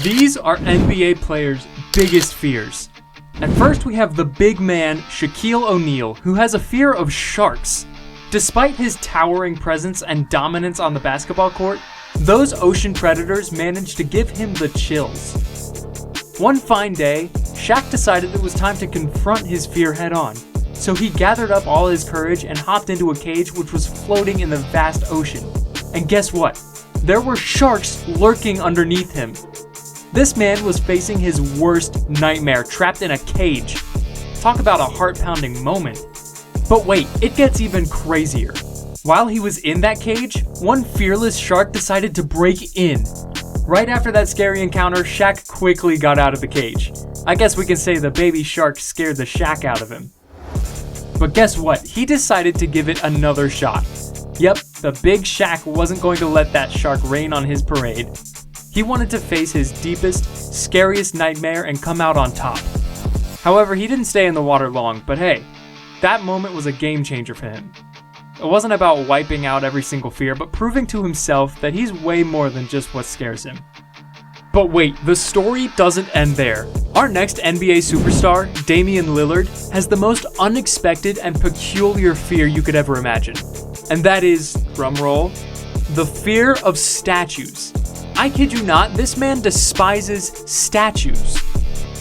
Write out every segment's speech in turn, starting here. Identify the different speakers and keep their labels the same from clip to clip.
Speaker 1: These are NBA players' biggest fears. At first we have the big man, Shaquille O'Neal, who has a fear of sharks. Despite his towering presence and dominance on the basketball court, those ocean predators managed to give him the chills. One fine day, Shaq decided it was time to confront his fear head on. So he gathered up all his courage and hopped into a cage which was floating in the vast ocean. And guess what? There were sharks lurking underneath him. This man was facing his worst nightmare, trapped in a cage. Talk about a heart-pounding moment. But wait, it gets even crazier. While he was in that cage, one fearless shark decided to break in. Right after that scary encounter, Shaq quickly got out of the cage. I guess we can say the baby shark scared the Shaq out of him. But guess what? He decided to give it another shot. Yep, the big Shaq wasn't going to let that shark rain on his parade. He wanted to face his deepest, scariest nightmare and come out on top. However, he didn't stay in the water long, but hey, that moment was a game changer for him. It wasn't about wiping out every single fear, but proving to himself that he's way more than just what scares him. But wait, the story doesn't end there. Our next NBA superstar, Damian Lillard, has the most unexpected and peculiar fear you could ever imagine. And that is, drumroll, the fear of statues. I kid you not, this man despises statues.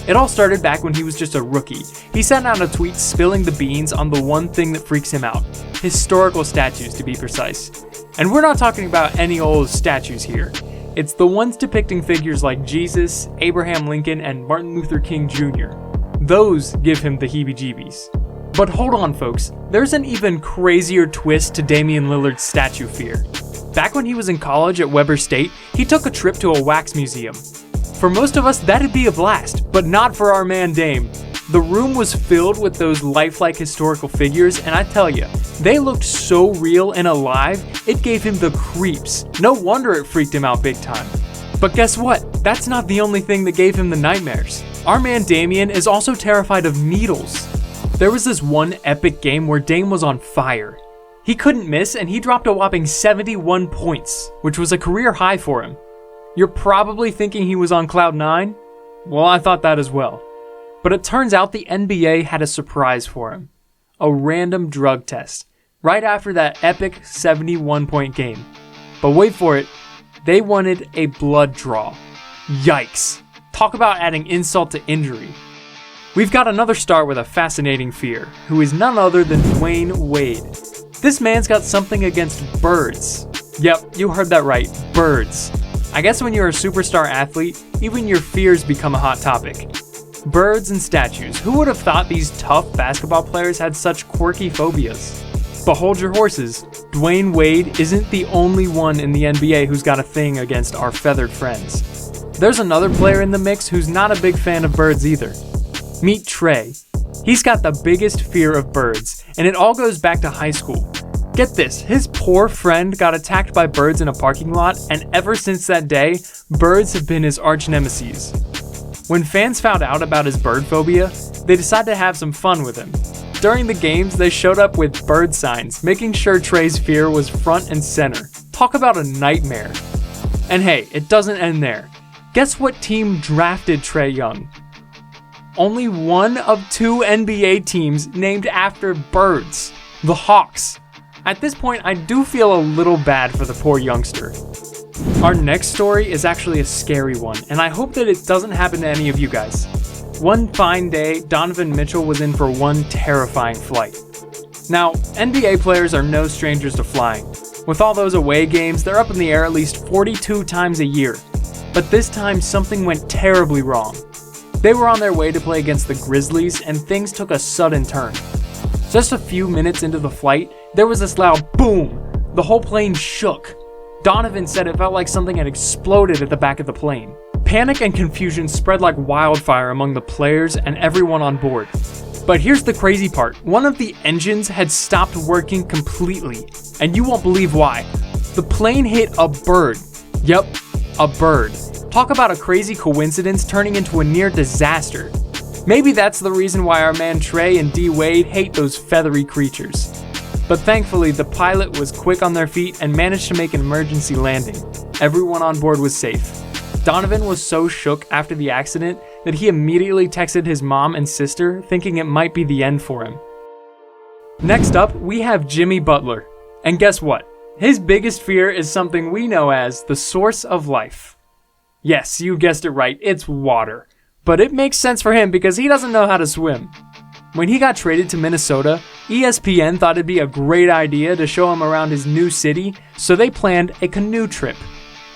Speaker 1: It all started back when he was just a rookie. He sent out a tweet spilling the beans on the one thing that freaks him out. Historical statues, to be precise. And we're not talking about any old statues here. It's the ones depicting figures like Jesus, Abraham Lincoln, and Martin Luther King Jr. Those give him the heebie-jeebies. But hold on folks, there's an even crazier twist to Damian Lillard's statue fear. Back when he was in college at Weber State, he took a trip to a wax museum. For most of us, that'd be a blast, but not for our man Dame. The room was filled with those lifelike historical figures, and I tell ya, they looked so real and alive, it gave him the creeps. No wonder it freaked him out big time. But guess what? That's not the only thing that gave him the nightmares. Our man Damian is also terrified of needles. There was this one epic game where Dame was on fire. He couldn't miss, and he dropped a whopping 71 points, which was a career high for him. You're probably thinking he was on cloud 9? Well, I thought that as well. But it turns out the NBA had a surprise for him. A random drug test. Right after that epic 71-point game. But wait for it. They wanted a blood draw. Yikes. Talk about adding insult to injury. We've got another star with a fascinating fear, who is none other than Dwayne Wade. This man's got something against birds. Yep, you heard that right. Birds. I guess when you're a superstar athlete, even your fears become a hot topic. Birds and statues. Who would have thought these tough basketball players had such quirky phobias? But hold your horses. Dwayne Wade isn't the only one in the NBA who's got a thing against our feathered friends. There's another player in the mix who's not a big fan of birds either. Meet Trey. He's got the biggest fear of birds, and it all goes back to high school. Get this, his poor friend got attacked by birds in a parking lot, and ever since that day, birds have been his arch nemesis. When fans found out about his bird phobia, they decided to have some fun with him. During the games, they showed up with bird signs, making sure Trey's fear was front and center. Talk about a nightmare. And hey, it doesn't end there. Guess what team drafted Trae Young? Only one of 2 NBA teams named after birds. The Hawks. At this point, I do feel a little bad for the poor youngster. Our next story is actually a scary one, and I hope that it doesn't happen to any of you guys. One fine day, Donovan Mitchell was in for one terrifying flight. Now, NBA players are no strangers to flying. With all those away games, they're up in the air at least 42 times a year. But this time, something went terribly wrong. They were on their way to play against the Grizzlies, and things took a sudden turn. Just a few minutes into the flight, there was this loud boom. The whole plane shook. Donovan said it felt like something had exploded at the back of the plane. Panic and confusion spread like wildfire among the players and everyone on board. But here's the crazy part. One of the engines had stopped working completely, and you won't believe why. The plane hit a bird. Yep, a bird. Talk about a crazy coincidence turning into a near disaster. Maybe that's the reason why our man Trey and D Wade hate those feathery creatures. But thankfully, the pilot was quick on their feet and managed to make an emergency landing. Everyone on board was safe. Donovan was so shook after the accident that he immediately texted his mom and sister, thinking it might be the end for him. Next up, we have Jimmy Butler. And guess what? His biggest fear is something we know as the source of life. Yes, you guessed it right, it's water. But it makes sense for him because he doesn't know how to swim. When he got traded to Minnesota, ESPN thought it'd be a great idea to show him around his new city, so they planned a canoe trip.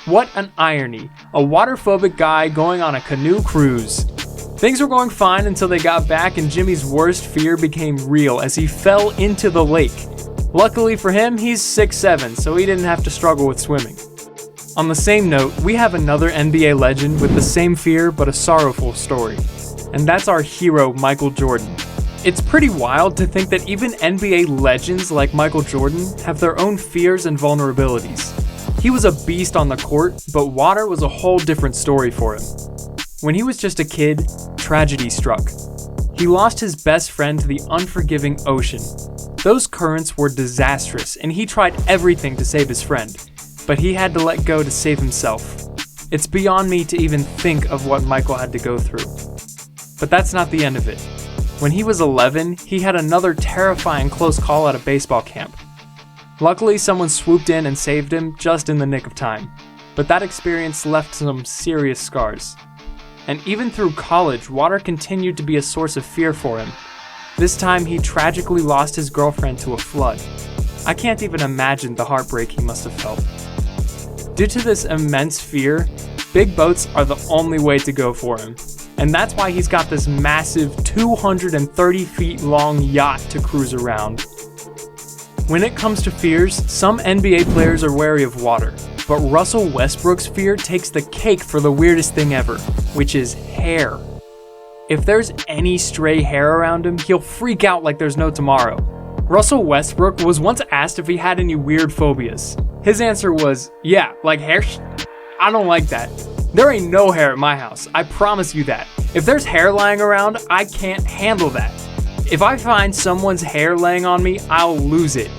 Speaker 1: What an irony, a water-phobic guy going on a canoe cruise. Things were going fine until they got back and Jimmy's worst fear became real as he fell into the lake. Luckily for him, he's 6'7", so he didn't have to struggle with swimming. On the same note, we have another NBA legend with the same fear but a sorrowful story. And that's our hero, Michael Jordan. It's pretty wild to think that even NBA legends like Michael Jordan have their own fears and vulnerabilities. He was a beast on the court, but water was a whole different story for him. When he was just a kid, tragedy struck. He lost his best friend to the unforgiving ocean. Those currents were disastrous, and he tried everything to save his friend, but he had to let go to save himself. It's beyond me to even think of what Michael had to go through. But that's not the end of it. When he was 11, he had another terrifying close call at a baseball camp. Luckily, someone swooped in and saved him just in the nick of time, but that experience left some serious scars. And even through college, water continued to be a source of fear for him. This time, he tragically lost his girlfriend to a flood. I can't even imagine the heartbreak he must have felt. Due to this immense fear, big boats are the only way to go for him. And that's why he's got this massive 230 feet long yacht to cruise around. When it comes to fears, some NBA players are wary of water, but Russell Westbrook's fear takes the cake for the weirdest thing ever, which is hair. If there's any stray hair around him, he'll freak out like there's no tomorrow. Russell Westbrook was once asked if he had any weird phobias. His answer was, yeah, like hair I don't like that. There ain't no hair at my house, I promise you that. If there's hair lying around, I can't handle that. If I find someone's hair laying on me, I'll lose it.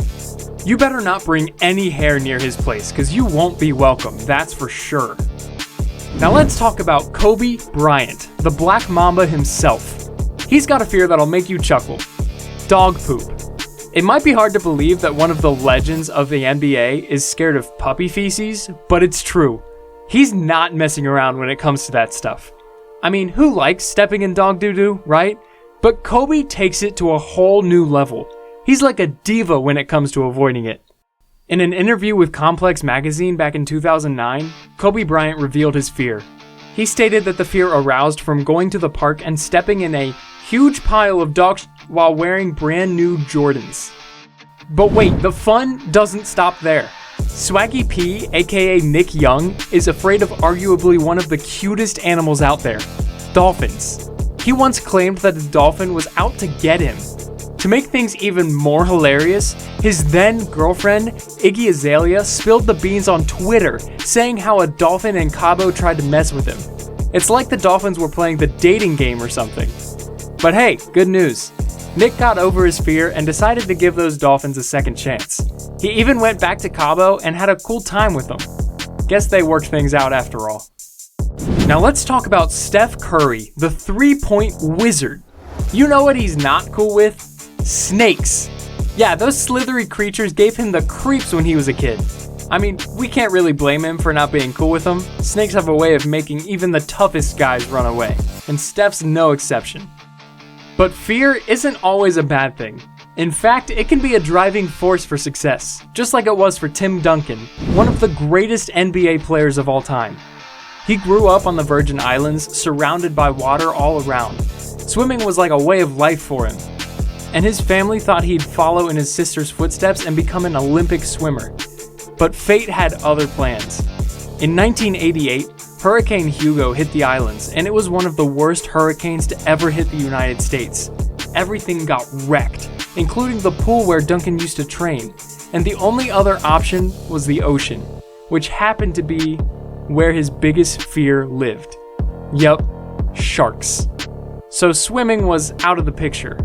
Speaker 1: You better not bring any hair near his place, cause you won't be welcome, that's for sure. Now let's talk about Kobe Bryant, the Black Mamba himself. He's got a fear that'll make you chuckle. Dog poop. It might be hard to believe that one of the legends of the NBA is scared of puppy feces, but it's true. He's not messing around when it comes to that stuff. I mean, who likes stepping in dog doo-doo, right? But Kobe takes it to a whole new level. He's like a diva when it comes to avoiding it. In an interview with Complex magazine back in 2009, Kobe Bryant revealed his fear. He stated that the fear aroused from going to the park and stepping in a huge pile of dog while wearing brand new Jordans. But wait, the fun doesn't stop there. Swaggy P, aka Nick Young, is afraid of arguably one of the cutest animals out there, dolphins. He once claimed that a dolphin was out to get him. To make things even more hilarious, his then girlfriend, Iggy Azalea, spilled the beans on Twitter, saying how a dolphin in Cabo tried to mess with him. It's like the dolphins were playing the dating game or something. But hey, good news. Nick got over his fear and decided to give those dolphins a second chance. He even went back to Cabo and had a cool time with them. Guess they worked things out after all. Now let's talk about Steph Curry, the three-point wizard. You know what he's not cool with? Snakes. Yeah, those slithery creatures gave him the creeps when he was a kid. I mean, we can't really blame him for not being cool with them. Snakes have a way of making even the toughest guys run away, and Steph's no exception. But fear isn't always a bad thing. In fact, it can be a driving force for success, just like it was for Tim Duncan, one of the greatest NBA players of all time. He grew up on the Virgin Islands, surrounded by water all around. Swimming was like a way of life for him. And his family thought he'd follow in his sister's footsteps and become an Olympic swimmer. But fate had other plans. In 1988, Hurricane Hugo hit the islands, and it was one of the worst hurricanes to ever hit the United States. Everything got wrecked, including the pool where Duncan used to train, and the only other option was the ocean, which happened to be where his biggest fear lived. Yup, sharks. So swimming was out of the picture.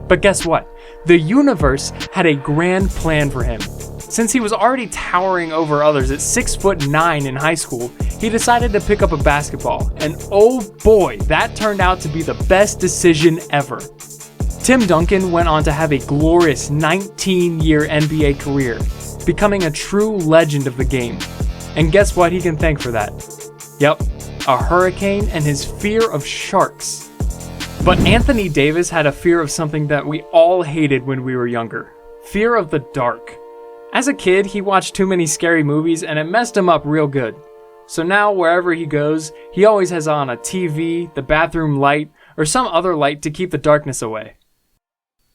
Speaker 1: But guess what? The universe had a grand plan for him. Since he was already towering over others at 6'9" in high school, he decided to pick up a basketball, and oh boy, that turned out to be the best decision ever. Tim Duncan went on to have a glorious 19-year NBA career, becoming a true legend of the game. And guess what he can thank for that? Yep, a hurricane and his fear of sharks. But Anthony Davis had a fear of something that we all hated when we were younger. Fear of the dark. As a kid, he watched too many scary movies and it messed him up real good. So now wherever he goes, he always has on a TV, the bathroom light, or some other light to keep the darkness away.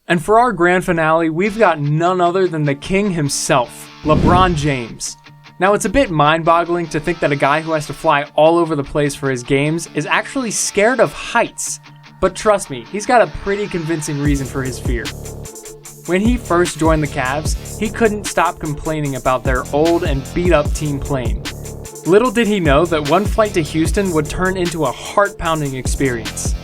Speaker 1: And for our grand finale, we've got none other than the king himself, LeBron James. Now it's a bit mind-boggling to think that a guy who has to fly all over the place for his games is actually scared of heights. But trust me, he's got a pretty convincing reason for his fear. When he first joined the Cavs, he couldn't stop complaining about their old and beat-up team plane. Little did he know that one flight to Houston would turn into a heart-pounding experience.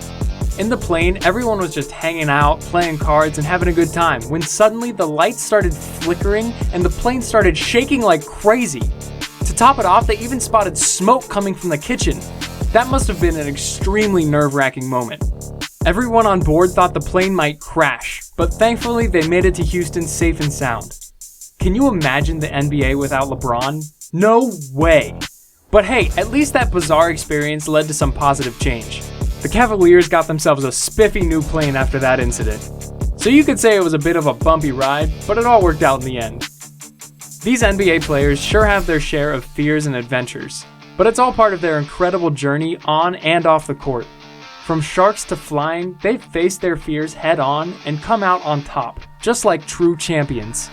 Speaker 1: In the plane, everyone was just hanging out, playing cards, and having a good time, when suddenly the lights started flickering and the plane started shaking like crazy. To top it off, they even spotted smoke coming from the kitchen. That must have been an extremely nerve-wracking moment. Everyone on board thought the plane might crash, but thankfully they made it to Houston safe and sound. Can you imagine the NBA without LeBron? No way! But hey, at least that bizarre experience led to some positive change. The Cavaliers got themselves a spiffy new plane after that incident. So you could say it was a bit of a bumpy ride, but it all worked out in the end. These NBA players sure have their share of fears and adventures, but it's all part of their incredible journey on and off the court. From sharks to flying, they've faced their fears head on and come out on top, just like true champions.